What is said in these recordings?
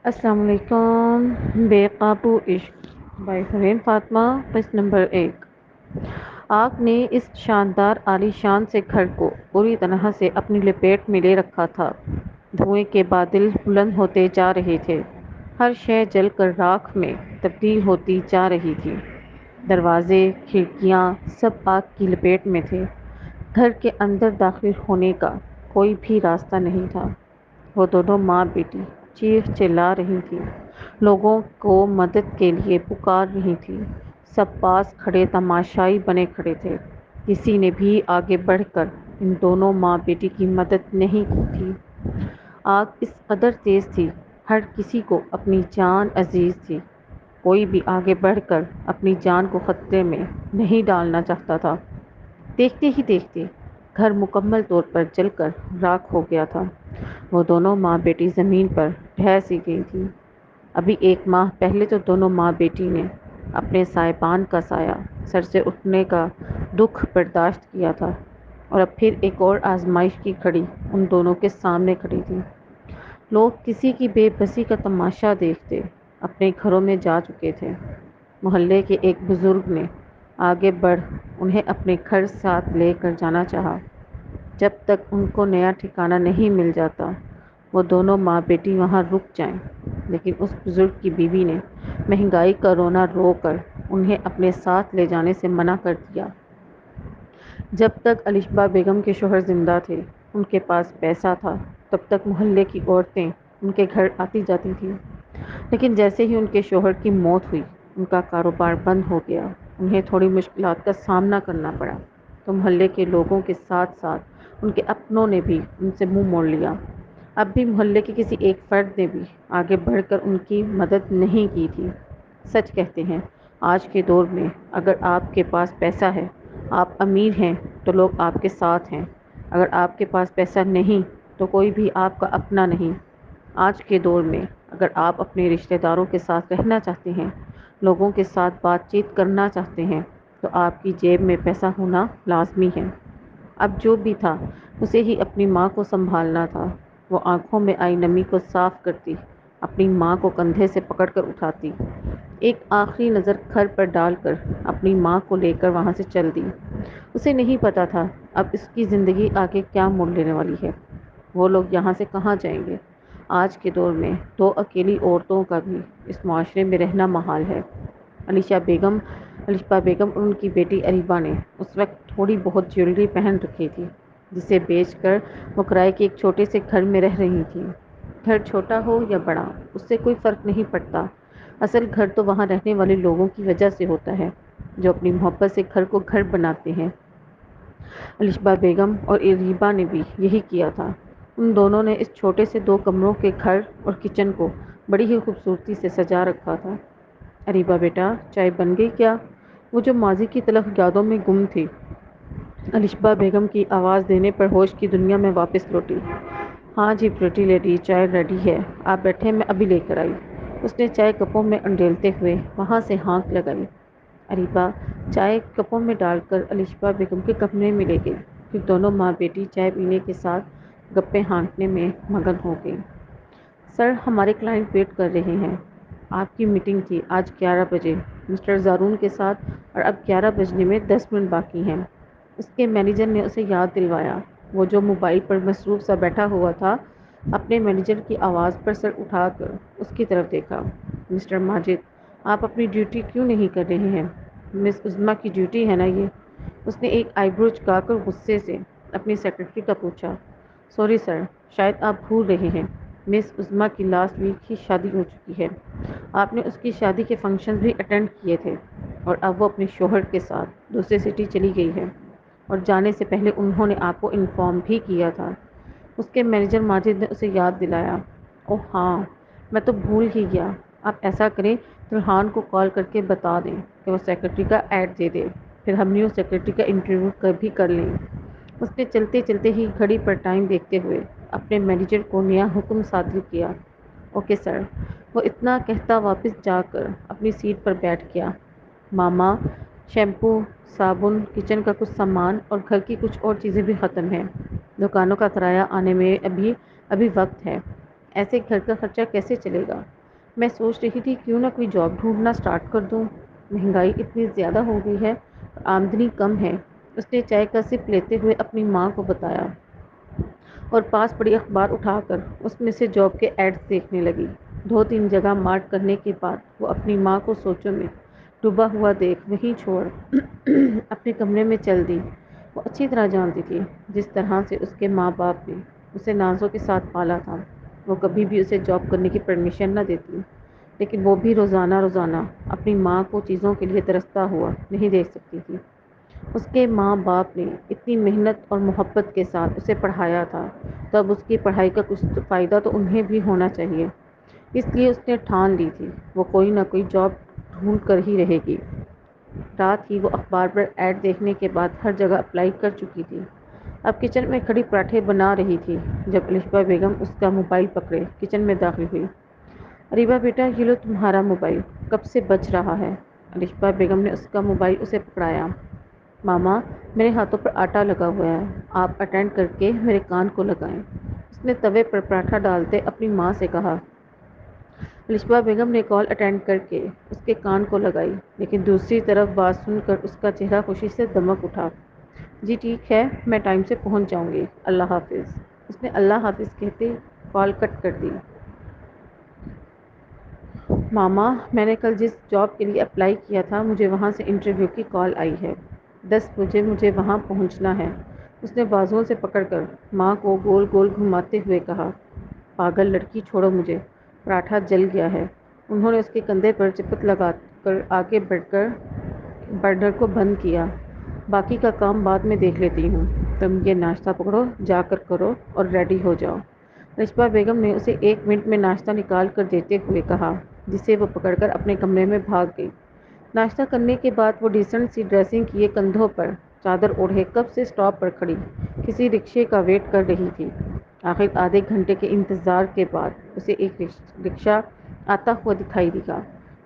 السلام علیکم۔ بے قابو عشق بائی فرین فاطمہ، قسط نمبر 1۔ آگ نے اس شاندار عالی شان سے گھر کو پوری طرح سے اپنی لپیٹ میں لے رکھا تھا۔ دھوئیں کے بادل بلند ہوتے جا رہے تھے، ہر شے جل کر راکھ میں تبدیل ہوتی جا رہی تھی۔ دروازے، کھڑکیاں سب آگ کی لپیٹ میں تھے۔ گھر کے اندر داخل ہونے کا کوئی بھی راستہ نہیں تھا۔ وہ دونوں ماں بیٹی چیخ چلا رہی تھیں، لوگوں کو مدد کے لیے پکار رہی تھیں۔ سب پاس کھڑے تماشائی بنے کھڑے تھے، کسی نے بھی آگے بڑھ کر ان دونوں ماں بیٹی کی مدد نہیں کی تھی۔ آگ اس قدر تیز تھی، ہر کسی کو اپنی جان عزیز تھی۔ کوئی بھی آگے بڑھ کر اپنی جان کو خطرے میں نہیں ڈالنا چاہتا تھا۔ دیکھتے ہی دیکھتے گھر مکمل طور پر جل کر راکھ ہو گیا تھا۔ وہ دونوں ماں بیٹی زمین پر ڈھہ سی گئی تھی۔ ابھی 1 ماہ پہلے تو دونوں ماں بیٹی نے اپنے صاحبان کا سایہ سر سے اٹھنے کا دکھ برداشت کیا تھا، اور اب پھر ایک اور آزمائش کی گھڑی ان دونوں کے سامنے کھڑی تھی۔ لوگ کسی کی بے بسی کا تماشا دیکھتے اپنے گھروں میں جا چکے تھے۔ محلے کے ایک بزرگ نے آگے بڑھ انہیں اپنے گھر ساتھ لے کر جانا چاہا۔ جب تک ان کو نیا ٹھکانہ نہیں مل جاتا وہ دونوں ماں بیٹی وہاں رک جائیں، لیکن اس بزرگ کی بیوی نے مہنگائی کا رونا رو کر انہیں اپنے ساتھ لے جانے سے منع کر دیا۔ جب تک الشبہ بیگم کے شوہر زندہ تھے، ان کے پاس پیسہ تھا، تب تک محلے کی عورتیں ان کے گھر آتی جاتی تھیں، لیکن جیسے ہی ان کے شوہر کی موت ہوئی ان کا کاروبار بند ہو گیا، انہیں تھوڑی مشکلات کا سامنا کرنا پڑا، تو محلے کے لوگوں کے ساتھ ساتھ ان کے اپنوں نے بھی ان سے منہ موڑ لیا۔ اب بھی محلے کے کسی ایک فرد نے بھی آگے بڑھ کر ان کی مدد نہیں کی تھی۔ سچ کہتے ہیں، آج کے دور میں اگر آپ کے پاس پیسہ ہے، آپ امیر ہیں، تو لوگ آپ کے ساتھ ہیں، اگر آپ کے پاس پیسہ نہیں تو کوئی بھی آپ کا اپنا نہیں۔ آج کے دور میں اگر آپ اپنے رشتہ داروں کے ساتھ رہنا چاہتے ہیں، لوگوں کے ساتھ بات چیت کرنا چاہتے ہیں، تو آپ کی جیب میں پیسہ ہونا لازمی ہے۔ اب جو بھی تھا اسے ہی اپنی ماں کو سنبھالنا تھا۔ وہ آنکھوں میں آئی نمی کو صاف کرتی، اپنی ماں کو کندھے سے پکڑ کر اٹھاتی، ایک آخری نظر گھر پر ڈال کر اپنی ماں کو لے کر وہاں سے چل دی۔ اسے نہیں پتا تھا اب اس کی زندگی آگے کیا موڑ لینے والی ہے۔ وہ لوگ یہاں سے کہاں جائیں گے؟ آج کے دور میں 2 اکیلی عورتوں کا بھی اس معاشرے میں رہنا محال ہے۔ الشبہ بیگم اور ان کی بیٹی اریبہ نے اس وقت تھوڑی بہت جیولری پہن رکھی تھی، جسے بیچ کر وہ کرائے کے ایک چھوٹے سے گھر میں رہ رہی تھیں۔ گھر چھوٹا ہو یا بڑا اس سے کوئی فرق نہیں پڑتا، اصل گھر تو وہاں رہنے والے لوگوں کی وجہ سے ہوتا ہے، جو اپنی محبت سے گھر کو گھر بناتے ہیں۔ الشبہ بیگم اور اریبہ نے بھی یہی کیا تھا۔ ان دونوں نے اس چھوٹے سے 2 کمروں کے گھر اور کچن کو بڑی ہی خوبصورتی سے سجا رکھا تھا۔ اریبہ بیٹا، چائے بن گئی کیا؟ وہ جو ماضی کی تلخ یادوں میں گم تھی، الشبہ بیگم کی آواز دینے پر ہوش کی دنیا میں واپس لوٹی۔ ہاں جی پریٹی لیڈی، چائے ریڈی ہے، آپ بیٹھیں، میں ابھی لے کر آئی۔ اس نے چائے کپوں میں انڈیلتے ہوئے وہاں سے ہانک لگائی۔ اریبہ چائے کپوں میں ڈال کر الشبہ بیگم کے کمرے میں لے گئی، پھر دونوں ماں بیٹی چائے پینے کے ساتھ گپیں ہانکنے میں مگن ہو گئی۔ سر، ہمارے کلائنٹ ویٹ کر رہے ہیں۔ آپ کی میٹنگ تھی آج 11 بجے مسٹر زارون کے ساتھ، اور اب 11 بجنے میں 10 منٹ باقی ہیں۔ اس کے مینیجر نے اسے یاد دلوایا۔ وہ جو موبائل پر مصروف سا بیٹھا ہوا تھا، اپنے مینیجر کی آواز پر سر اٹھا کر اس کی طرف دیکھا۔ مسٹر ماجد، آپ اپنی ڈیوٹی کیوں نہیں کر رہے ہیں؟ مس عظمیٰ کی ڈیوٹی ہے نا یہ؟ اس نے ایک آئی برو جھکا کر غصے سے اپنی سیکرٹری کا پوچھا۔ سوری سر، شاید آپ بھول رہے ہیں، مس عظمیٰ کی لاسٹ ویک ہی شادی ہو چکی ہے۔ آپ نے اس کی شادی کے فنکشن بھی اٹینڈ کیے تھے، اور اب وہ اپنے شوہر کے ساتھ دوسرے سٹی چلی گئی ہے، اور جانے سے پہلے انہوں نے آپ کو انفارم بھی کیا تھا۔ اس کے مینیجر ماجد نے اسے یاد دلایا۔ اوہ ہاں، میں تو بھول ہی گیا۔ آپ ایسا کریں، فرحان کو کال کر کے بتا دیں کہ وہ سیکرٹری کا ایڈ دے دے، پھر ہم نیو سیکرٹری کا انٹرویو بھی کر لیں۔ اس نے چلتے چلتے ہی گھڑی پر ٹائم دیکھتے ہوئے اپنے مینیجر کو نیا حکم صادر کیا۔ Okay sir. وہ اتنا کہتا واپس جا کر اپنی سیٹ پر بیٹھ گیا۔ ماما، شیمپو، صابن، کچن کا کچھ سامان اور گھر کی کچھ اور چیزیں بھی ختم ہیں۔ دکانوں کا کرایہ آنے میں ابھی وقت ہے۔ ایسے گھر کا خرچہ کیسے چلے گا؟ میں سوچ رہی تھی کیوں نہ کوئی جاب ڈھونڈنا اسٹارٹ کر دوں۔ مہنگائی اتنی زیادہ ہو گئی ہے، آمدنی کم ہے۔ اس نے چائے کا سپ لیتے ہوئے اپنی ماں کو بتایا اور پاس پڑی اخبار اٹھا کر اس میں سے جاب کے ایڈز دیکھنے لگی۔ 2-3 جگہ مارک کرنے کے بعد وہ اپنی ماں کو سوچوں میں ڈوبا ہوا دیکھ وہیں چھوڑ اپنے کمرے میں چل دی۔ وہ اچھی طرح جانتی تھی جس طرح سے اس کے ماں باپ نے اسے نازوں کے ساتھ پالا تھا، وہ کبھی بھی اسے جاب کرنے کی پرمیشن نہ دیتی، لیکن وہ بھی روزانہ روزانہ اپنی ماں کو چیزوں کے لیے ترستا ہوا نہیں دیکھ سکتی تھی۔ اس کے ماں باپ نے اتنی محنت اور محبت کے ساتھ اسے پڑھایا تھا، تو اب اس کی پڑھائی کا کچھ فائدہ تو انہیں بھی ہونا چاہیے۔ اس لیے اس نے ٹھان لی تھی وہ کوئی نہ کوئی جاب ڈھونڈ کر ہی رہے گی۔ رات ہی وہ اخبار پر ایڈ دیکھنے کے بعد ہر جگہ اپلائی کر چکی تھی۔ اب کچن میں کھڑی پراٹھے بنا رہی تھی جب الشبا بیگم اس کا موبائل پکڑے کچن میں داخل ہوئی۔ اریبہ بیٹا، یہ لو تمہارا موبائل، کب سے بج رہا ہے؟ الشبا بیگم نے اس کا موبائل اسے پکڑایا۔ ماما، میرے ہاتھوں پر آٹا لگا ہوا ہے، آپ اٹینڈ کر کے میرے کان کو لگائیں۔ اس نے توے پر پراٹھا ڈالتے اپنی ماں سے کہا۔ الشبا بیگم نے کال اٹینڈ کر کے اس کے کان کو لگائی، لیکن دوسری طرف بات سن کر اس کا چہرہ خوشی سے دمک اٹھا۔ جی ٹھیک ہے، میں ٹائم سے پہنچ جاؤں گی، اللہ حافظ۔ اس نے اللہ حافظ کہتے کال کٹ کر دی۔ ماما، میں نے کل جس جاب کے لیے اپلائی کیا تھا مجھے وہاں سے انٹرویو کی کال آئی ہے۔ 10 بجے مجھے وہاں پہنچنا ہے۔ اس نے بازوؤں سے پکڑ کر ماں کو گول گول گھماتے ہوئے کہا۔ پاگل لڑکی، چھوڑو مجھے، پراٹھا جل گیا ہے۔ انہوں نے اس کے کندھے پر چپت لگا کر آگے بڑھ کر برنر کو بند کیا۔ باقی کا کام بعد میں دیکھ لیتی ہوں، تم یہ ناشتہ پکڑو، جا کر کرو اور ریڈی ہو جاؤ۔ الشبا بیگم نے اسے 1 منٹ میں ناشتہ نکال کر دیتے ہوئے کہا، جسے وہ پکڑ کر اپنے کمرے میں بھاگ گئی۔ ناشتہ کرنے کے بعد وہ ڈیسنٹ سی ڈریسنگ کیے کندھوں پر چادر اوڑھے کب سے اسٹاپ پر کھڑی کسی رکشے کا ویٹ کر رہی تھی۔ آخر آدھے گھنٹے کے انتظار کے بعد اسے ایک رکشہ آتا ہوا دکھائی دیا۔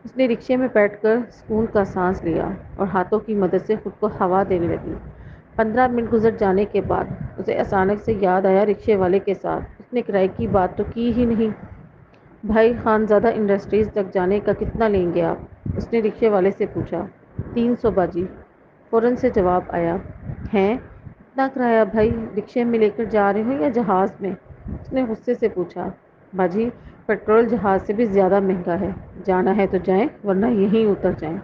اس نے رکشے میں بیٹھ کر سکون کا سانس لیا اور ہاتھوں کی مدد سے خود کو ہوا دینے لگی۔ 15 منٹ گزر جانے کے بعد اسے اچانک سے یاد آیا رکشے والے کے ساتھ اس نے کرائے کی بات تو کی ہی نہیں۔ بھائی خانزادہ انڈسٹریز تک جانے کا کتنا لیں گے آپ؟ اس نے رکشے والے سے پوچھا۔ 300 باجی، فوراً سے جواب آیا۔ ہیں؟ اتنا کرایہ بھائی، رکشے میں لے کر جا رہے ہو یا جہاز میں؟ اس نے غصے سے پوچھا۔ باجی، پیٹرول جہاز سے بھی زیادہ مہنگا ہے، جانا ہے تو جائیں ورنہ یہیں اتر جائیں۔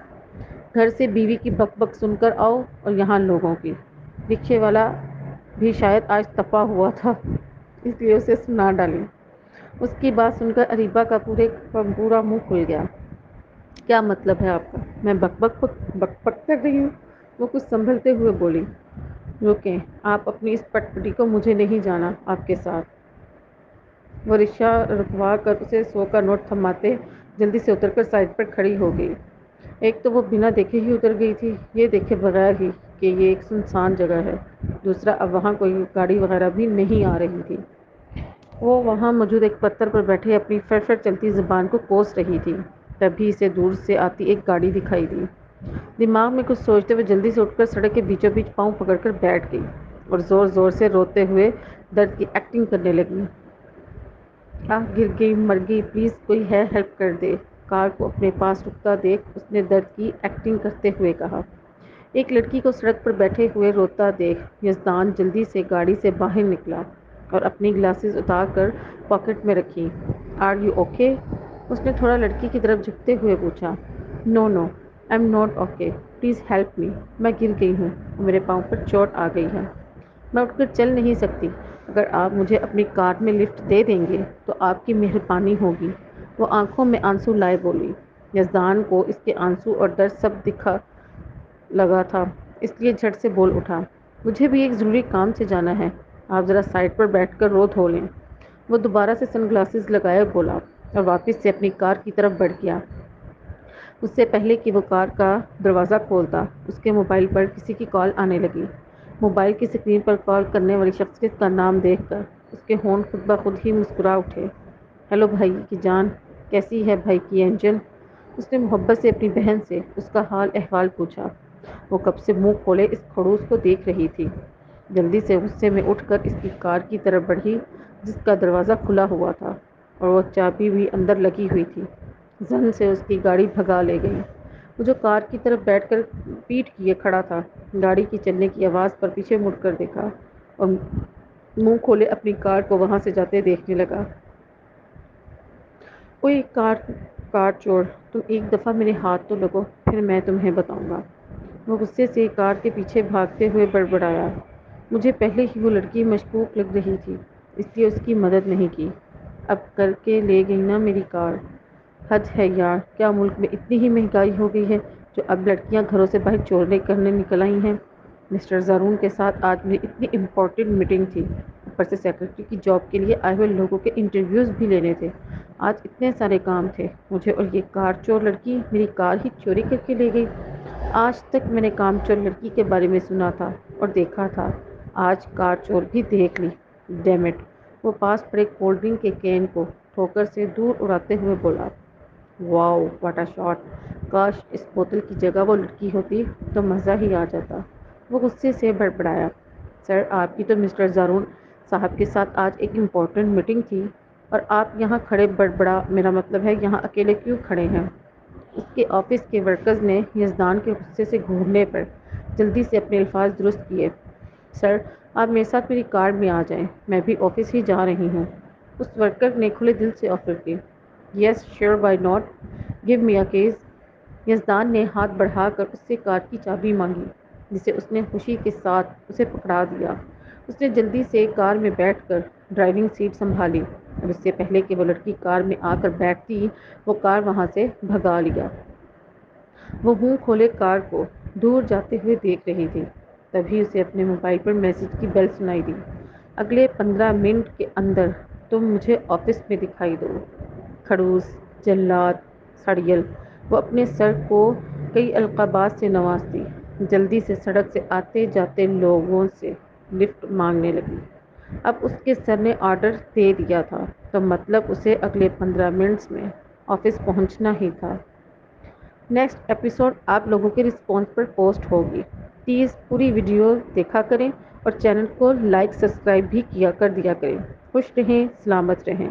گھر سے بیوی کی بک بک سن کر آؤ اور یہاں لوگوں کی۔ رکشے والا بھی شاید آج تپا ہوا تھا، اس لیے اسے سنا ڈالی۔ اس کی بات سن کر اریبہ کا پورا منہ کھل گیا۔ کیا مطلب ہے آپ کا؟ میں بک بک کر رہی ہوں؟ وہ کچھ سنبھلتے ہوئے بولی۔ رکیں، آپ اپنی اس پٹ پٹی کو، مجھے نہیں جانا آپ کے ساتھ۔ وہ رکشہ رکوا کر اسے 100 کا نوٹ تھماتے جلدی سے اتر کر سائڈ پر کھڑی ہو گئی۔ ایک تو وہ بنا دیکھے ہی اتر گئی تھی، یہ دیکھے بغیر ہی کہ یہ ایک سنسان جگہ ہے۔ دوسرا، اب وہاں کوئی گاڑی وغیرہ بھی نہیں آ رہی تھی۔ وہ وہاں موجود ایک پتھر پر بیٹھے اپنی فر فر چلتی زبان کو کوس رہی تھی، تبھی اسے دور سے آتی ایک گاڑی دکھائی دی۔ دماغ میں کچھ سوچتے ہوئے جلدی سے اٹھ کر سڑک کے بیچوں بیچ پاؤں پکڑ کر بیٹھ گئی اور زور زور سے روتے ہوئے درد کی ایکٹنگ کرنے لگی۔ گر گئی مر گئی، پلیز کوئی ہے ہیلپ کر دے۔ کار کو اپنے پاس رکتا دیکھ اس نے درد کی ایکٹنگ کرتے ہوئے کہا۔ ایک لڑکی کو سڑک پر بیٹھے ہوئے روتا دیکھ یزدان جلدی سے گاڑی سے باہر نکلا اور اپنی گلاسز اتار کر پاکٹ میں رکھی۔ Are you okay? اس نے تھوڑا لڑکی کی طرف جھکتے ہوئے پوچھا۔ No no, I am not okay, please help me, میں گر گئی ہوں اور میرے پاؤں پر چوٹ آ گئی ہے، میں اٹھ کر چل نہیں سکتی، اگر آپ مجھے اپنی کار میں لفٹ دے دیں گے تو آپ کی مہربانی ہوگی۔ وہ آنکھوں میں آنسو لائے بولی۔ یزدان کو اس کے آنسو اور درد سب دکھا لگا تھا، اس لیے جھٹ سے بول اٹھا۔ مجھے بھی ایک ضروری کام سے جانا ہے، آپ ذرا سائڈ پر بیٹھ کر رو دھو لیں۔ وہ دوبارہ سے سن گلاسز لگائے بولا اور واپس سے اپنی کار کی طرف بڑھ گیا۔ اس سے پہلے کہ وہ کار کا دروازہ کھولتا اس کے موبائل پر کسی کی کال آنے لگی۔ موبائل کی اسکرین پر کال کرنے والی شخصیت کا نام دیکھ کر اس کے ہونٹ خود بخود ہی مسکرا اٹھے۔ ہیلو بھائی کی جان، کیسی ہے بھائی کی اینجل؟ اس نے محبت سے اپنی بہن سے اس کا حال احوال پوچھا۔ وہ کب سے منہ کھولے اس کھڑوس کو دیکھ رہی تھی۔ جلدی سے غصے میں اٹھ کر اس کی کار کی طرف بڑھی جس کا دروازہ کھلا ہوا تھا۔ اور وہ چابی بھی اندر لگی ہوئی تھی۔ زن سے اس کی گاڑی بھگا لے گئی۔ وہ جو کار کی طرف بیٹھ کر پیٹھ کیے کھڑا تھا، گاڑی کی چلنے کی آواز پر پیچھے مڑ کر دیکھا اور منہ کھولے اپنی کار کو وہاں سے جاتے دیکھنے لگا۔ اوئے کار چور، تم ایک دفعہ میرے ہاتھ تو لگو، پھر میں تمہیں بتاؤں گا۔ وہ غصے سے کار کے پیچھے بھاگتے ہوئے بڑبڑایا۔ مجھے پہلے ہی وہ لڑکی مشکوک لگ رہی تھی، اس لیے اس کی مدد نہیں کی۔ اب کر کے لے گئی نا میری کار۔ حد ہے یار، کیا ملک میں اتنی ہی مہنگائی ہو گئی ہے جو اب لڑکیاں گھروں سے باہر چوری کرنے نکل آئی ہیں۔ مسٹر زارون کے ساتھ آج میری اتنی امپورٹنٹ میٹنگ تھی، اوپر سے سیکرٹری کی جاب کے لیے آئے ہوئے لوگوں کے انٹرویوز بھی لینے تھے۔ آج اتنے سارے کام تھے مجھے، اور یہ کار چور لڑکی میری کار ہی چوری کر کے لے گئی۔ آج تک میں نے کام چور لڑکی کے بارے میں سنا تھا اور دیکھا تھا، آج کار چور بھی دیکھ لی۔ Damn it! وہ پاس پڑے کولڈ ڈرنک کے کین کو ٹھوکر سے دور اڑاتے ہوئے بولا، واؤ واٹ اے شاٹ! کاش اس بوتل کی جگہ وہ لڑکی ہوتی تو مزہ ہی آ جاتا۔ وہ غصے سے بڑبڑایا، سر آپ کی تو مسٹر زارون صاحب کے ساتھ آج ایک امپورٹنٹ میٹنگ تھی، اور آپ یہاں کھڑے بڑبڑا، میرا مطلب ہے یہاں اکیلے کیوں کھڑے ہیں؟ اس کے آفس کے ورکرز نے یزدان کے غصے سے گھورنے پر جلدی سے اپنے الفاظ درست کیے، سر آپ میرے ساتھ میری کار میں آ جائیں، میں بھی آفس ہی جا رہی ہوں۔ اس ورکر نے کھلے دل سے آفر کی، yes sure why not, give me a keys. Yazdan نے ہاتھ بڑھا کر اس سے کار کی چابی مانگی، جسے اس نے خوشی کے ساتھ اسے پکڑا دیا۔ اس نے جلدی سے کار میں بیٹھ کر ڈرائیونگ سیٹ سنبھالی، اور اس سے پہلے کہ وہ لڑکی کار میں آ کر بیٹھتی وہ کار وہاں سے بھگا لیا۔ وہ منہ کھولے کار کو دور جاتے ہوئے دیکھ رہی تھی، تبھی اسے اپنے موبائل پر میسج کی بیل سنائی دی، اگلے 15 منٹ کے اندر تم مجھے آفس میں دکھائی دو۔ کھڑوس، جلاد، سڑیل! وہ اپنے سر کو کئی القابات سے نوازتی جلدی سے سڑک سے آتے جاتے لوگوں سے لفٹ مانگنے لگی۔ اب اس کے سر نے آرڈر دے دیا تھا تو مطلب اسے اگلے 15 منٹس میں آفس پہنچنا ہی تھا۔ نیکسٹ ایپیسوڈ آپ لوگوں کے رسپانس پر پوسٹ ہوگی۔ پلیز پوری ویڈیو دیکھا کریں اور چینل کو لائک سبسکرائب بھی کیا کر دیا کریں۔ خوش رہیں، سلامت رہیں۔